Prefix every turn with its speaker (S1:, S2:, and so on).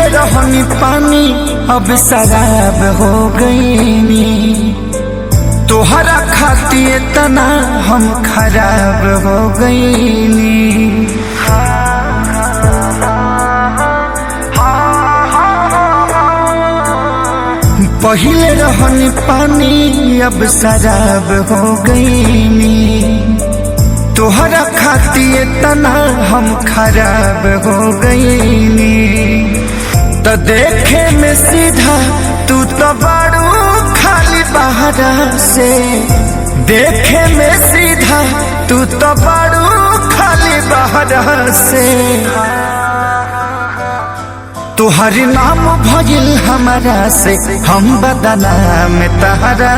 S1: पहिले रहनी पानी अब शराब हो गईनी, तोहरा खातिर तना हम खराब हो गईनी। पहिले रहनी पानी अब शराब हो गईनी, तोहरा खातिर तना हम खराब हो गईनी। तो देखे में सीधा तू तो बड़ू खाली बहरा से, देखे में सीधा तू तो बड़ू खाली बहरा से। तुहरी नाम भइल हमारा से हम बदनाम तहरा।